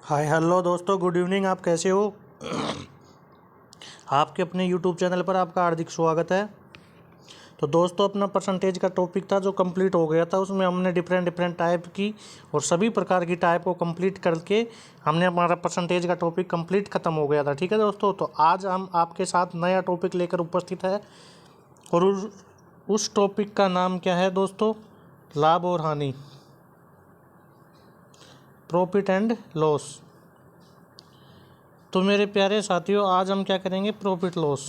Hi hello दोस्तों, good evening. आप कैसे हो? आपके अपने यूट्यूब चैनल पर आपका हार्दिक स्वागत है। तो दोस्तों, अपना परसेंटेज का टॉपिक था जो कंप्लीट हो गया था। उसमें हमने डिफरेंट डिफरेंट टाइप की और सभी प्रकार की टाइप को कंप्लीट करके हमने हमारा परसेंटेज का टॉपिक कंप्लीट ख़त्म हो गया था। ठीक है दोस्तों, तो आज हम आपके साथ नया टॉपिक लेकर उपस्थित है और उस टॉपिक का नाम क्या है दोस्तों? लाभ और हानि, प्रॉफिट एंड लॉस। तो मेरे प्यारे साथियों, आज हम क्या करेंगे? Profit loss.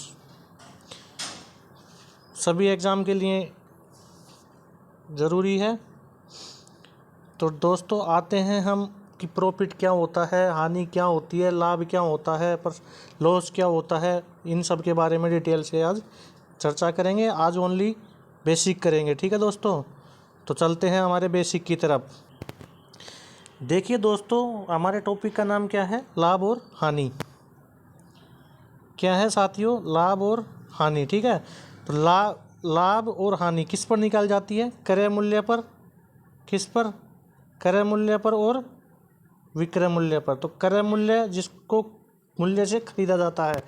सभी एग्ज़ाम के लिए ज़रूरी है। तो दोस्तों, आते हैं हम कि प्रॉफिट क्या होता है, हानि क्या होती है, लाभ क्या होता है, पर लॉस क्या होता है। इन सब के बारे में डिटेल से आज चर्चा करेंगे। आज ओनली बेसिक करेंगे। ठीक है दोस्तों, तो चलते हैं हमारे बेसिक की तरफ। देखिए दोस्तों, हमारे टॉपिक का नाम क्या है? लाभ और हानि। क्या है साथियों? लाभ और हानि। ठीक है, तो लाभ और हानि किस पर निकाल जाती है? क्रय मूल्य पर। किस पर? क्रय मूल्य पर और विक्रय मूल्य पर। तो क्रय मूल्य जिसको मूल्य से खरीदा जाता है,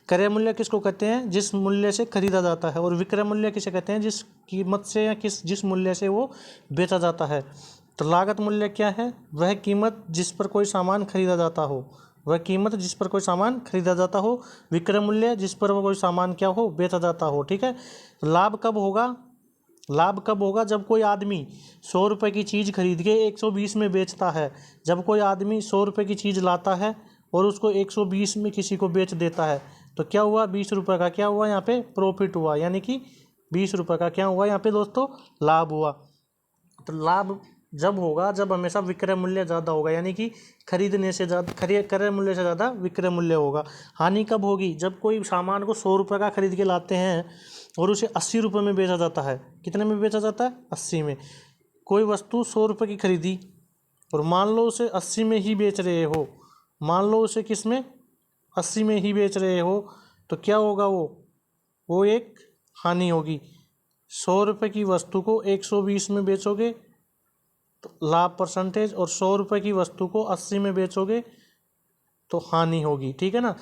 क्रय मूल्य किसको कहते हैं? जिस मूल्य से खरीदा जाता है। और विक्रय मूल्य किसे कहते हैं? जिस कीमत से या जिस मूल्य से वो बेचा जाता है। तो लागत मूल्य क्या है? वह कीमत जिस पर कोई सामान खरीदा जाता हो, वह कीमत जिस पर कोई सामान खरीदा जाता हो। विक्रय मूल्य जिस पर वो कोई सामान क्या हो? बेचा जाता हो। ठीक है, लाभ कब होगा? लाभ कब होगा? जब कोई आदमी 100 रुपये की चीज़ खरीद के 120 में बेचता है। जब कोई आदमी 100 रुपये की चीज़ लाता है और उसको 120 में किसी को बेच देता है, तो क्या हुआ? 20 रुपये का क्या हुआ? यहाँ पे प्रॉफिट हुआ, यानी कि 20 रुपये का क्या हुआ? यहाँ पे दोस्तों लाभ हुआ। तो लाभ जब होगा जब हमेशा विक्रय मूल्य ज़्यादा होगा, यानी कि खरीदने से ज़्यादा क्रय मूल्य से ज़्यादा विक्रय मूल्य होगा। हानि कब होगी? जब कोई सामान को 100 रुपये का खरीद के लाते हैं और उसे 80 रुपये में बेचा जाता है। कितने में बेचा जाता है? 80 में। कोई वस्तु 100 रुपये की खरीदी और मान लो उसे 80 में ही बेच रहे हो। मान लो उसे किस में? 80 में ही बेच रहे हो, तो क्या होगा? वो एक हानि होगी। 100 रुपये की वस्तु को 120 में बेचोगे तो लाभ परसेंटेज, और 100 रुपये की वस्तु को 80 में बेचोगे तो हानि होगी। ठीक है ना,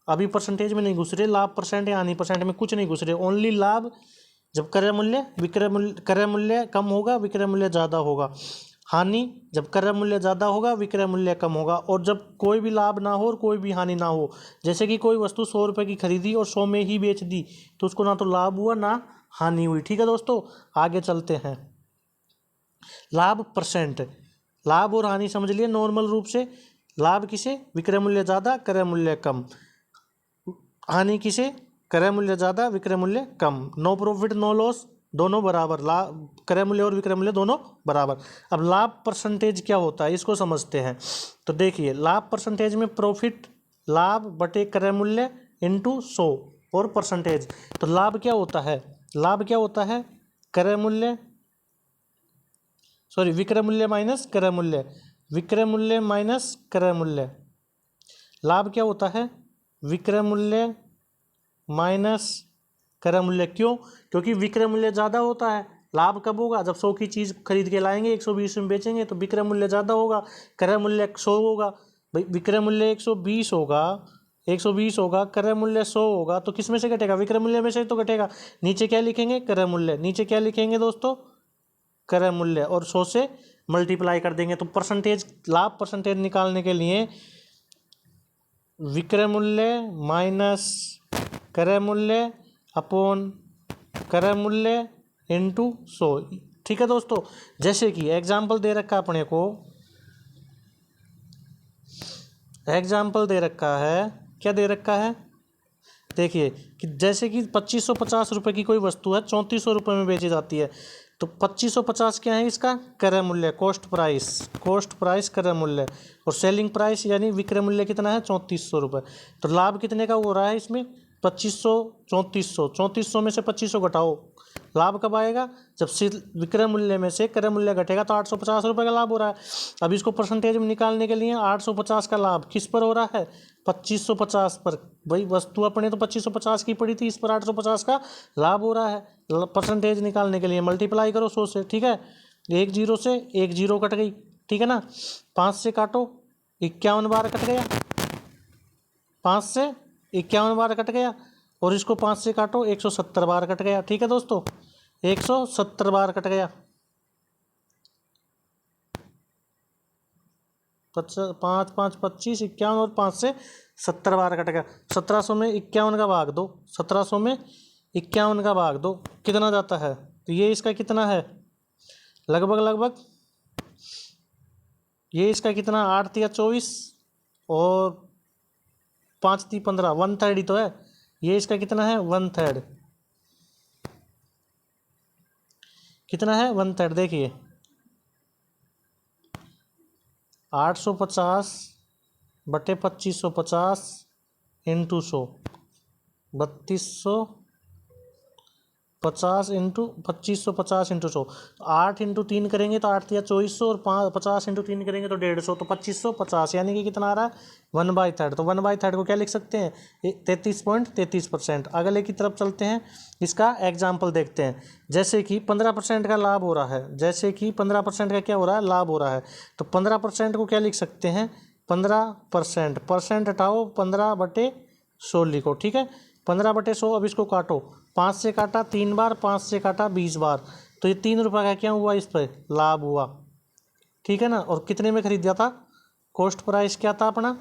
अभी परसेंटेज में नहीं घुस रहे, लाभ परसेंट या हानि परसेंट में कुछ नहीं घुस रहे, ओनली लाभ। जब क्रय मूल्य कम होगा, विक्रय मूल्य ज़्यादा होगा। हानि जब क्रय मूल्य ज़्यादा होगा, विक्रय मूल्य कम होगा। और जब कोई भी लाभ ना हो और कोई भी हानि ना हो, जैसे कि कोई वस्तु 100 रुपये की खरीदी और 100 में ही बेच दी, तो उसको ना तो लाभ हुआ ना हानि हुई। ठीक है दोस्तों, आगे चलते हैं। लाभ परसेंट। लाभ और हानि समझ लिए नॉर्मल रूप से। लाभ किसे? विक्रय मूल्य ज़्यादा, क्रय मूल्य कम। हानि किसे? क्रय मूल्य ज़्यादा, विक्रय मूल्य कम। नो प्रॉफिट नो लॉस, दोनों बराबर। लाभ, क्रय मूल्य और विक्रय मूल्य दोनों बराबर। अब लाभ परसेंटेज क्या होता है, इसको समझते हैं। तो देखिए, लाभ परसेंटेज में प्रॉफिट लाभ बटे क्रय मूल्य इंटू 100 और परसेंटेज। तो लाभ क्या होता है? लाभ क्या होता है? क्रय मूल्य, सॉरी, विक्रय मूल्य माइनस क्रय मूल्य। विक्रय मूल्य माइनस क्रय मूल्य। लाभ क्या होता है? विक्रय मूल्य माइनस क्रय मूल्य। क्यों? क्योंकि विक्रय मूल्य ज़्यादा होता है। लाभ कब होगा? जब 100 की चीज़ खरीद के लाएंगे, 120 में बेचेंगे, तो विक्रय मूल्य ज़्यादा होगा, क्रय मूल्य 100 होगा। भाई, विक्रय मूल्य 120 होगा, 120 होगा, क्रय मूल्य 100 होगा, तो किस में से घटेगा? विक्रय मूल्य में से तो घटेगा। नीचे क्या लिखेंगे? क्रय मूल्य। नीचे क्या लिखेंगे दोस्तों? क्रय मूल्य। और 100 से मल्टीप्लाई कर देंगे। तो परसेंटेज, लाभ परसेंटेज निकालने के लिए विक्रय मूल्य माइनस क्रय मूल्य अपॉन क्रय मूल्य इंटू 100। ठीक है दोस्तों, जैसे कि एग्जाम्पल दे रखा है अपने को, एग्जाम्पल दे रखा है। क्या दे रखा है? देखिए कि जैसे कि 2550 रुपये की कोई वस्तु है, 3400 रुपये में बेची जाती है। तो 2550 क्या है? इसका क्रय मूल्य, कॉस्ट प्राइस। कॉस्ट प्राइस क्रय मूल्य, और सेलिंग प्राइस यानी विक्रय मूल्य कितना है? 3400 रुपये। तो लाभ कितने का हो रहा है इसमें? 2500, 3400। 3400 में से 2500 घटाओ, लाभ कब आएगा? जब विक्रय मूल्य में से क्रय मूल्य घटेगा, तो 850 रुपये का लाभ हो रहा है। अब इसको परसेंटेज में निकालने के लिए 850 का लाभ किस पर हो रहा है? 2550 पर। भाई, वस्तु अपने तो 2550 की पड़ी थी, इस पर 850 का लाभ हो रहा है। परसेंटेज निकालने के लिए मल्टीप्लाई करो 100 से। ठीक है, एक जीरो से एक जीरो कट गई। ठीक है ना, 5 से काटो, 51 बार कट गया, 5 से 51 बार कट गया, और इसको 5 से काटो 170 बार कट गया। ठीक है दोस्तों, 170 बार कट गया। 5 5 25 51 और 5 से 70 बार कट गया। 1700 में 51 का भाग दो, 1700 में 51 का भाग दो, कितना जाता है? तो ये इसका कितना है, लगभग ये इसका कितना, 8 या 24 और 5 3 15, 1/3 ही तो है। ये इसका कितना है, 1/3। कितना है, 1/3। देखिए 850 बटे 2550 इंटू 100, 3250 इंटू 2550 इंटू 100। 8 इंटू 3 करेंगे तो 8 या 2400, और 50 इंटू 3 करेंगे तो 150, तो 2550, यानी कि कितना आ रहा है, 1/3। तो 1/3 को क्या लिख सकते हैं, 33.33%। अगले की तरफ चलते हैं, इसका एग्जाम्पल देखते हैं। जैसे कि 15% का लाभ हो रहा है, जैसे कि 15% का क्या हो रहा है, लाभ हो रहा है। तो 15% को क्या लिख सकते हैं, 15%, परसेंट हटाओ, 15/100 लिखो। ठीक है, 15/100। अब इसको काटो, 5 से काटा 3 बार, 5 से काटा 20 बार, तो ये 3 रुपये का क्या हुआ, इस पर लाभ हुआ। ठीक है ना, और कितने में खरीदा था, कॉस्ट प्राइस क्या था अपना,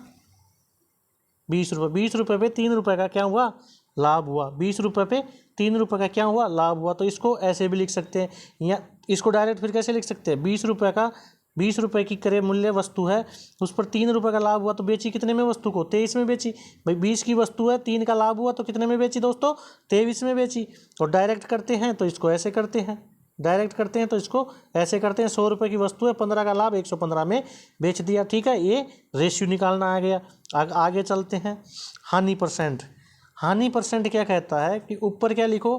20 रुपये। 20 रुपये पे 3 रुपये का क्या हुआ, लाभ हुआ। 20 रुपये पे 3 रुपये का क्या हुआ, लाभ हुआ। तो इसको ऐसे भी लिख सकते हैं, या इसको डायरेक्ट फिर कैसे लिख सकते हैं, 20 रुपये का, 20 रुपये की क्रय मूल्य वस्तु है, उस पर 3 रुपये का लाभ हुआ, तो बेची कितने में वस्तु को, 23 में बेची। भाई 20 की वस्तु है, 3 का लाभ हुआ, तो कितने में बेची दोस्तों, 23 में बेची। और डायरेक्ट करते हैं तो इसको ऐसे करते हैं, डायरेक्ट करते हैं तो इसको ऐसे करते हैं। 100 रुपये की वस्तु है, 15 का लाभ, 115 में बेच दिया। ठीक है, ये रेशियो निकालना आ गया। आगे चलते हैं, हानि परसेंट। हानि परसेंट क्या कहता है कि ऊपर क्या लिखो,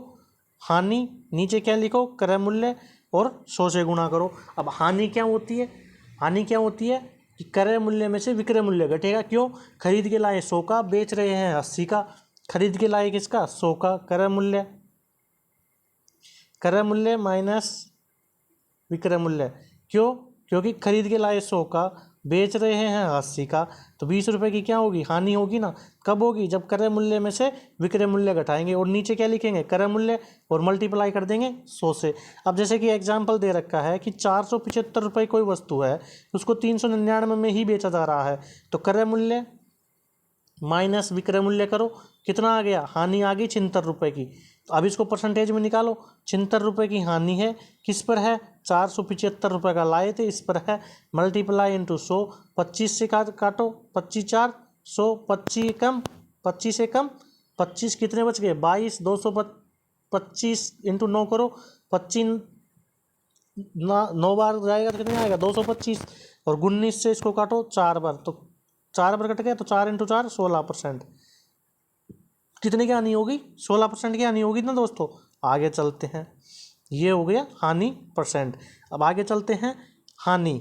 हानि, नीचे क्या लिखो, क्रय मूल्य, और 100 से गुणा करो। अब हानि क्या होती है, हानि क्या होती है कि क्रय मूल्य में से विक्रय मूल्य घटेगा। क्यों, खरीद के लाए 100 का, बेच रहे हैं 80 का, खरीद के लाए किसका, 100 का, क्रय मूल्य, क्रय मूल्य माइनस विक्रय मूल्य। क्यों, क्योंकि खरीद के लाए 100 का, बेच रहे हैं 80 का, तो 20 रुपये की क्या होगी, हानि होगी ना। कब होगी, जब क्रय मूल्य में से विक्रय मूल्य घटाएंगे, और नीचे क्या लिखेंगे, क्रय मूल्य, और मल्टीप्लाई कर देंगे 100 से। अब जैसे कि एग्जाम्पल दे रखा है कि 475 रुपये कोई वस्तु है, उसको 399 में ही बेचा जा रहा है, तो क्रय मूल्य माइनस विक्रय मूल्य करो, कितना आ गया, हानि आ गई 76 रुपये की। तो अब इसको परसेंटेज में निकालो, 76 रुपये की हानि है, किस पर है, 475 रुपये का लाए थे, इस पर है, मल्टीप्लाई इंटू 100, 25 से काटो, 25 4 100, 25 कम, 25 से कम 25, कितने बच गए, 22, 225 इंटू 9 करो, 25 9 बार जाएगा तो कितने आएगा, 225, और 19 से इसको काटो 4 बार, तो 4 बार कट गया, तो 4 इंटू 4 16%। कितने की हानि होगी, 16% की हानि होगी ना दोस्तों। आगे चलते हैं, ये हो गया हानि परसेंट। अब आगे चलते हैं, हानि,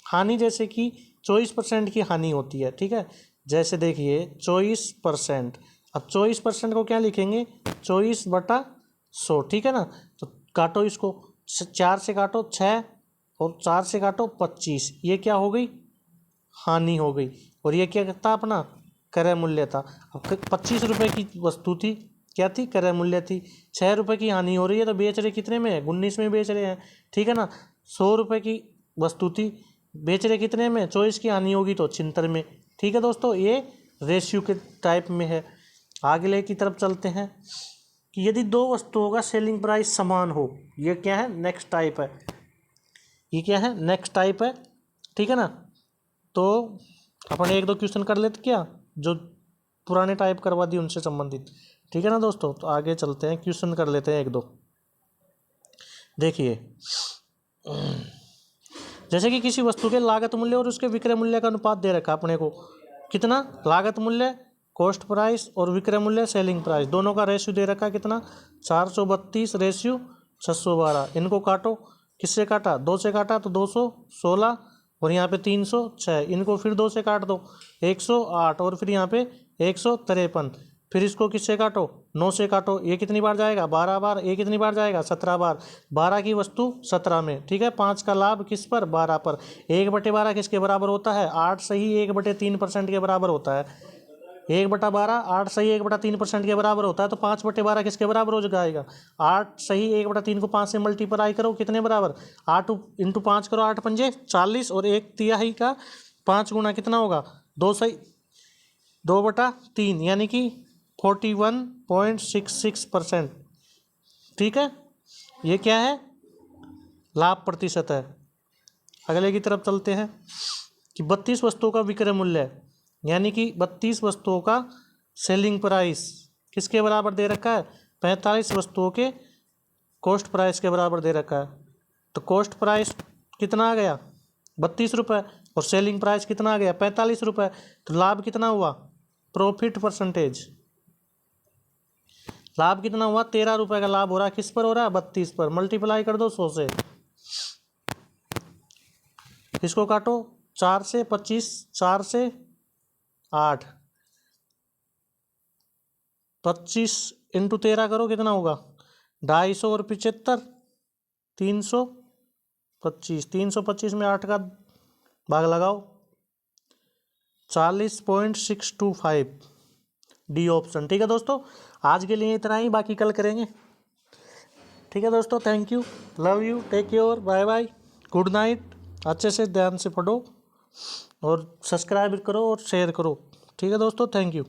हानि जैसे कि 24% की हानि होती है। ठीक है, जैसे देखिए 24%। अब 24% को क्या लिखेंगे, 24/100। ठीक है ना, तो काटो इसको, 4 से काटो 6, और 4 से काटो 25, ये क्या हो गई, हानि हो गई। और ये क्या था, अपना क्रय मूल्य था। अब 25 रुपये की वस्तु थी, क्या थी, क्रय मूल्य थी। 6 रुपये की हानि हो रही है, तो बेच रहे कितने में, 19 में बेच रहे हैं। ठीक है ना, 100 रुपये की वस्तु थी, बेच रहे कितने में, 24 की हानि होगी तो 76 में। ठीक है दोस्तों, ये रेशियो के टाइप में है। आगे की तरफ चलते हैं कि यदि दो वस्तुओं का सेलिंग प्राइस समान हो, ये क्या है, नेक्स्ट टाइप है, ये क्या है, नेक्स्ट टाइप है। ठीक है ना, तो अपन 1-2 क्वेश्चन कर लेते क्या, जो पुराने टाइप करवा दी उनसे संबंधित। ठीक है ना दोस्तों, तो आगे चलते हैं, क्वेश्चन कर लेते हैं 1-2। देखिए, जैसे कि किसी वस्तु के लागत मूल्य और उसके विक्रय मूल्य का अनुपात दे रखा अपने को, कितना, लागत मूल्य कॉस्ट प्राइस और विक्रय मूल्य सेलिंग प्राइस, दोनों का रेशियो दे रखा कितना, 432 रेशियो 612। इनको काटो, किससे काटा, 2 से काटा तो 216, और यहाँ पे 306, इनको फिर 2 से काट दो, 108, और फिर यहाँ पे 153, फिर इसको किससे काटो, 9 से काटो। ये कितनी बार जाएगा, 12 बार। ये कितनी बार जाएगा, 17 बार। 12 की वस्तु 17 में, ठीक है। 5 का लाभ किस पर, 12 पर। 1/12 किसके बराबर होता है, 8 सही 1/3% के बराबर होता है। 1/12 8 सही 1/3% के बराबर होता है, तो 5/12 किसके बराबर हो जाएगा, 8 सही 1/3 को 5 से मल्टीप्लाई करो, कितने बराबर, 8 इंटू 5 करो, 8 पंजे 40, और 1/3 का 5 गुना कितना होगा, 2 सही 2/3, यानी कि 41.66%। ठीक है, ये क्या है, लाभ प्रतिशत है। अगले की तरफ चलते हैं कि 32 वस्तुओं का विक्रय मूल्य है, यानी कि 32 वस्तुओं का सेलिंग प्राइस किसके बराबर दे रखा है, 45 वस्तुओं के कॉस्ट प्राइस के बराबर दे रखा है। तो कॉस्ट प्राइस कितना आ गया, 32 रुपये, और सेलिंग प्राइस कितना आ गया, 45 रुपये। तो लाभ कितना हुआ, प्रॉफिट परसेंटेज, लाभ कितना हुआ, 13 रुपये का लाभ हो रहा है। किस पर हो रहा है, 32 पर। मल्टीप्लाई कर दो 100 से, इसको काटो 4 से 25, 4 से 8, 25 इंटू 13 करो, कितना होगा, 250 और 75, 325। 325 में 8 का भाग लगाओ, 40.625, डी ऑप्शन। ठीक है दोस्तों, आज के लिए इतना ही, बाकी कल करेंगे। ठीक है दोस्तों, thank you, love you, take care, bye bye, good night. अच्छे से ध्यान से पढ़ो और सब्सक्राइब करो और शेयर करो। ठीक है दोस्तों, थैंक यू।